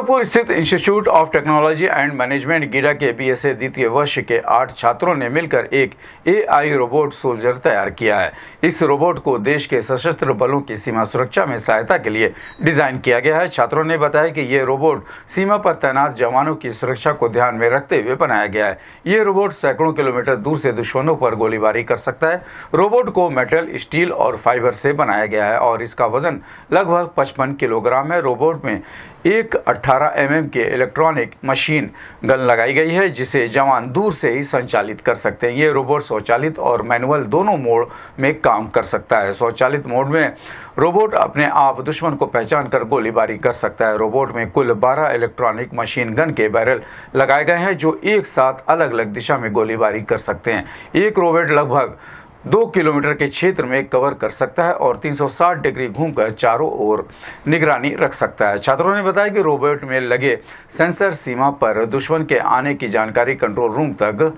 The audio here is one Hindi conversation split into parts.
गोरखपुर स्थित institute of technology and management GIDA के बीएसए द्वितीय वर्ष के 8 छात्रों ने मिलकर एक एआई रोबोट सोल्जर तैयार किया है। इस रोबोट को देश के सशस्त्र बलों की सीमा सुरक्षा में सहायता के लिए डिजाइन किया गया है। छात्रों ने बताया कि ये रोबोट सीमा पर तैनात जवानों की सुरक्षा को ध्यान में रखते हुए बनाया गया है। ये रोबोट सैकड़ों किलोमीटर दूर से दुश्मनों पर गोलीबारी कर सकता है। रोबोट को मेटल, स्टील और फाइबर से बनाया गया है और इसका वजन लगभग 55 किलोग्राम है। रोबोट में एक 18 mm के इलेक्ट्रॉनिक मशीन गन लगाई गई है जिसे जवान दूर से ही संचालित कर सकते हैं। ये रोबोट स्वचालित और मैनुअल दोनों मोड में काम कर सकता है। स्वचालित मोड में रोबोट अपने आप दुश्मन को पहचान कर गोलीबारी कर सकता है। रोबोट में कुल 12 इलेक्ट्रॉनिक मशीन गन के बैरल लगाए गए हैं जो एक साथ अलग अलग दिशा में गोलीबारी कर सकते हैं। एक रोबोट लगभग 2 किलोमीटर के क्षेत्र में कवर कर सकता है और 360 डिग्री घूमकर चारों ओर निगरानी रख सकता है। छात्रों ने बताया कि रोबोट में लगे सेंसर सीमा पर दुश्मन के आने की जानकारी कंट्रोल रूम तक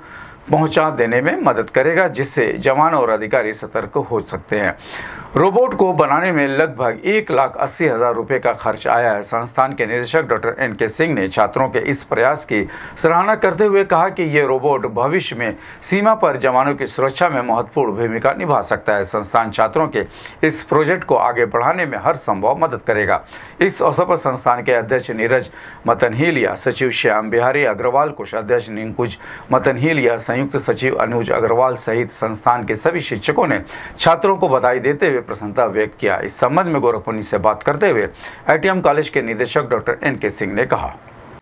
पहुंचा देने में मदद करेगा, जिससे जवान और अधिकारी सतर्क हो सकते हैं। रोबोट को बनाने में लगभग 1,80,000 रुपये का खर्च आया है। संस्थान के निदेशक डॉक्टर NK सिंह ने छात्रों के इस प्रयास की सराहना करते हुए कहा कि ये रोबोट भविष्य में सीमा पर जवानों की सुरक्षा में महत्वपूर्ण भूमिका निभा सकता है। संस्थान छात्रों के इस प्रोजेक्ट को आगे बढ़ाने में हर संभव मदद करेगा। इस अवसर पर संस्थान के अध्यक्ष नीरज मतनहिलिया, सचिव श्याम बिहारी अग्रवाल, कोषाध्यक्ष निंकुज मतनहिलिया, संयुक्त सचिव अनुज अग्रवाल सहित संस्थान के सभी शिक्षकों ने छात्रों को बधाई देते हुए प्रसन्नता व्यक्त किया। इस संबंध में गोरखपुर से बात करते हुए ITM कॉलेज के निदेशक डॉक्टर NK सिंह ने कहा,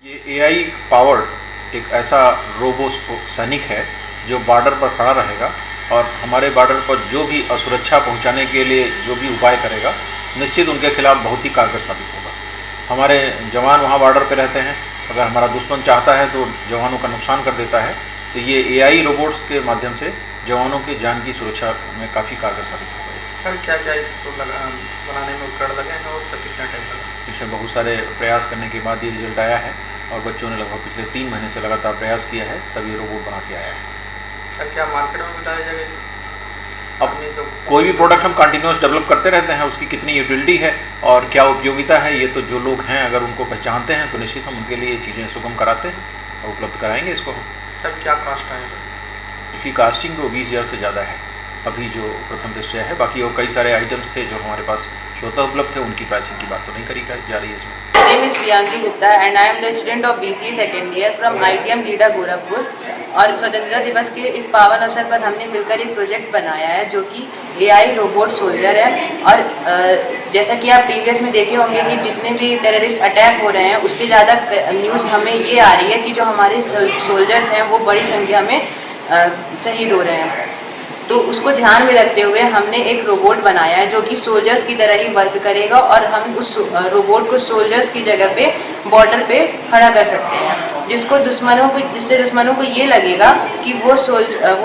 ये AI पावर्ड एक ऐसा रोबो सैनिक है जो बॉर्डर पर खड़ा रहेगा और हमारे बॉर्डर पर जो भी असुरक्षा पहुंचाने के लिए जो भी उपाय करेगा, निश्चित उनके खिलाफ बहुत ही कारगर साबित होगा। हमारे जवान वहाँ बॉर्डर पर रहते हैं, अगर हमारा दुश्मन चाहता है तो जवानों का नुकसान कर देता है, तो ये AI रोबोट्स के माध्यम से जवानों की जान की सुरक्षा में काफ़ी कारगर साबित होगा। सर, क्या क्या इसको बनाने में उपकरण लगे हैं और कितना टाइम लगा? इसमें बहुत सारे प्रयास करने के बाद ये रिजल्ट आया है और बच्चों ने लगभग पिछले 3 महीने से लगातार प्रयास किया है, तब ये रोबोट बना के आया है। सर, क्या मार्केट में बताया जाएगा? अपने तो कोई भी प्रोडक्ट हम कंटिन्यूस डेवलप करते रहते हैं, उसकी कितनी यूटिलिटी है और क्या उपयोगिता है, ये तो जो लोग हैं अगर उनको पहचानते हैं तो निश्चित हम उनके लिए ये चीज़ें सुगम कराते हैं और उपलब्ध कराएंगे इसको। सर, क्या कास्ट है इसकी? कास्टिंग तो 20,000 से ज़्यादा है अभी जो प्रथम दृष्टया है। बाकी और कई सारे आइटम्स थे जो हमारे पास स्वतः उपलब्ध थे, उनकी प्राइसिंग की बात तो नहीं करी जा रही है इसमें। My name is Priyanshi Gupta and I am the student of BCA second year from ITM GIDA Gorakhpur. और स्वतंत्रता दिवस के इस पावन अवसर पर हमने मिलकर एक प्रोजेक्ट बनाया है जो कि AI रोबोट सोल्जर है। और जैसा कि आप प्रीवियस में देखे होंगे कि जितने भी टेररिस्ट अटैक हो रहे हैं उससे ज़्यादा न्यूज़ हमें ये आ रही है कि जो हमारे सोल्जर्स हैं वो बड़ी संख्या में शहीद हो रहे हैं। तो उसको ध्यान में रखते हुए हमने एक रोबोट बनाया है जो कि सोल्जर्स की तरह ही वर्क करेगा और हम उस रोबोट को सोल्जर्स की जगह पे बॉर्डर पे खड़ा कर सकते हैं, जिससे दुश्मनों को ये लगेगा कि वो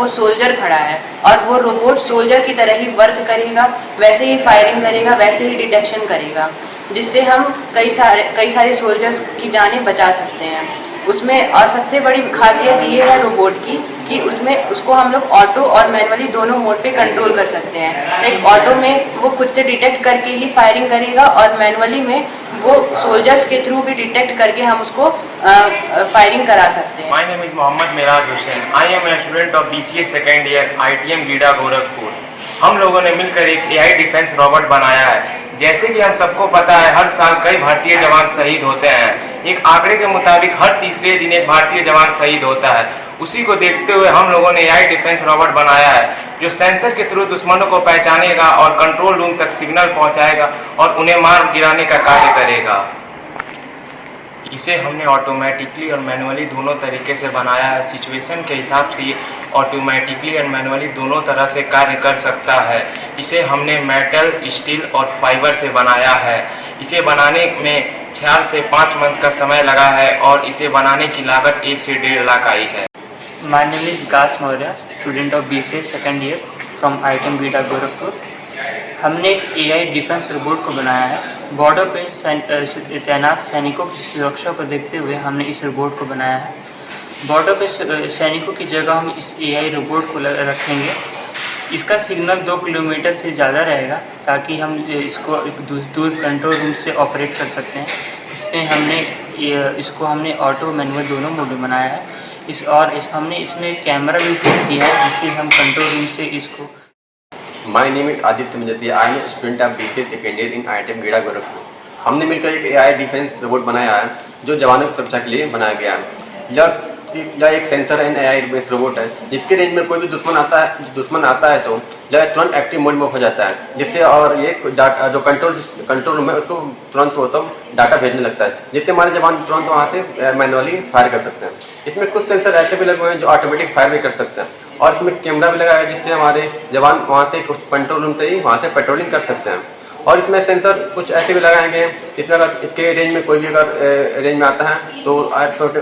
सोल्जर खड़ा है और वो रोबोट सोल्जर की तरह ही वर्क करेगा, वैसे ही फायरिंग करेगा, वैसे ही डिटेक्शन करेगा, जिससे हम कई सारे सोल्जर्स की जानें बचा सकते हैं उसमें। और सबसे बड़ी खासियत ये है रोबोट की कि उसको हम लोग ऑटो और मैनुअली दोनों मोड पे कंट्रोल कर सकते हैं। लाइक ऑटो में वो खुद से डिटेक्ट करके ही फायरिंग करेगा और मैनुअली में वो सोल्जर्स के थ्रू भी डिटेक्ट करके हम उसको फायरिंग करा सकते हैं। My name is Mohammed Miraj Hussain. I am a student of BCA second year ITM GIDA Gorakhpur. हम लोगों ने मिलकर एक AI डिफेंस रोबोट बनाया है। जैसे कि हम सबको पता है, हर साल कई भारतीय जवान शहीद होते हैं। एक आंकड़े के मुताबिक हर तीसरे दिन एक भारतीय जवान शहीद होता है। उसी को देखते हुए हम लोगों ने AI डिफेंस रोबोट बनाया है जो सेंसर के थ्रू दुश्मनों को पहचानेगा और कंट्रोल रूम तक सिग्नल पहुंचाएगा और उन्हें मार गिराने का कार्य करेगा। इसे हमने ऑटोमेटिकली और मैनुअली दोनों तरीके से बनाया है। सिचुएशन के हिसाब से ये ऑटोमेटिकली और मैनुअली दोनों तरह से कार्य कर सकता है। इसे हमने मेटल, स्टील और फाइबर से बनाया है। इसे बनाने में 4 से 5 मंथ का समय लगा है और इसे बनाने की लागत 1 से 1.5 लाख आई है। My name is Vikas Maurya, student of BCA second year from ITM GIDA Gorakhpur. हमने एक AI डिफेंस रोबोट को बनाया है। बॉर्डर पे तैनात सैनिकों की सुरक्षा को देखते हुए हमने इस रोबोट को बनाया है। बॉर्डर पे सैनिकों की जगह हम इस AI रोबोट को रखेंगे। इसका सिग्नल 2 किलोमीटर से ज़्यादा रहेगा ताकि हम इसको दूर कंट्रोल रूम से ऑपरेट कर सकते हैं। इसमें हमने इसको हमने ऑटो मैनुअल दोनों मोड में बनाया है। हमने इसमें कैमरा भी फिट किया है जिससे हम कंट्रोल रूम से इसको। My name is Aditya Manjasiya. I am student of BCA second year in IITM Gida Gorakhpur. हमने मिलकर एक AI डिफेंस रोबोट बनाया है जो जवानों की सुरक्षा के लिए बनाया गया है। यह एक sensor and AI based robot है जिसके रेंज में कोई भी दुश्मन आता है तो यह तुरंत एक्टिव मोड में हो जाता है, जिससे और ये जो कंट्रोल रूम है उसको तुरंत डाटा भेजने लगता है, जिससे हमारे जवान तुरंत वहाँ से मैनुअली फायर कर सकते हैं। इसमें कुछ सेंसर ऐसे भी लगे हुए हैं जो ऑटोमेटिक फायर भी कर सकते हैं, और इसमें कैमरा भी लगा है जिससे हमारे जवान वहाँ से कुछ कंट्रोल रूम से ही वहाँ से पेट्रोलिंग कर सकते हैं। और इसमें सेंसर कुछ ऐसे भी लगाए गए हैं इसमें अगर इसके रेंज में कोई भी अगर रेंज में आता है तो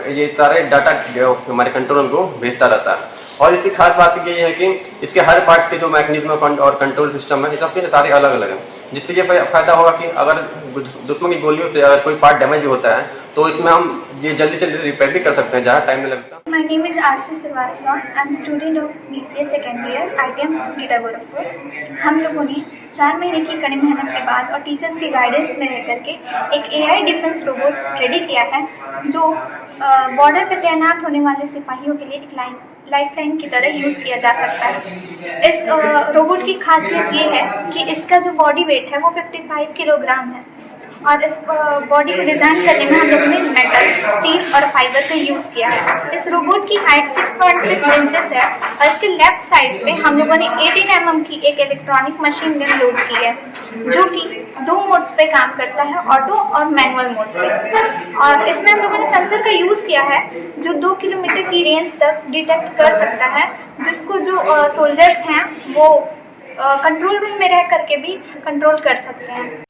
ये सारे डाटा जो हमारे कंट्रोल रूम को भेजता रहता है। और इसकी खास बात ये है कि इसके हर पार्ट के जो मैकेनिज्म और कंट्रोल सिस्टम है ये सबके सारे अलग अलग हैं, जिससे ये फायदा होगा कि अगर दुश्मन की गोलियों से अगर कोई पार्ट डैमेज भी होता है तो इसमें हम ये जल्दी से जल्दी रिपेयर भी कर सकते हैं, ज़्यादा टाइम नहीं लगता। My name is Arshi Srivastava. I'm a student of BCA second year, IITM Gida Gorakhpur. हम लोगों ने 4 महीने की कड़ी मेहनत के बाद और टीचर्स की गाइडेंस में रह करके एक AI डिफेंस रोबोट रेडी किया है जो बॉर्डर पर तैनात होने वाले सिपाहियों के लिए एक लाइफलाइन की तरह यूज़ किया जा सकता है। इस रोबोट की खासियत ये है कि इसका जो बॉडी वेट है वो 55 किलोग्राम है, और इस बॉडी को डिज़ाइन करने में हम लोगों ने मेटल, स्टील और फाइबर का यूज़ किया है। इस रोबोट की हाइट 6.6 इंचेस है और इसके लेफ्ट साइड पे हम लोगों ने 18 mm की एक इलेक्ट्रॉनिक मशीन गन लोड की है जो कि 2 मोड्स पे काम करता है, ऑटो और मैनुअल मोड पे। और इसमें हम लोगों ने सेंसर का यूज़ किया है जो 2 किलोमीटर की रेंज तक डिटेक्ट कर सकता है, जिसको जो सोल्जर्स हैं वो कंट्रोल रूम में रह करके भी कंट्रोल कर सकते हैं।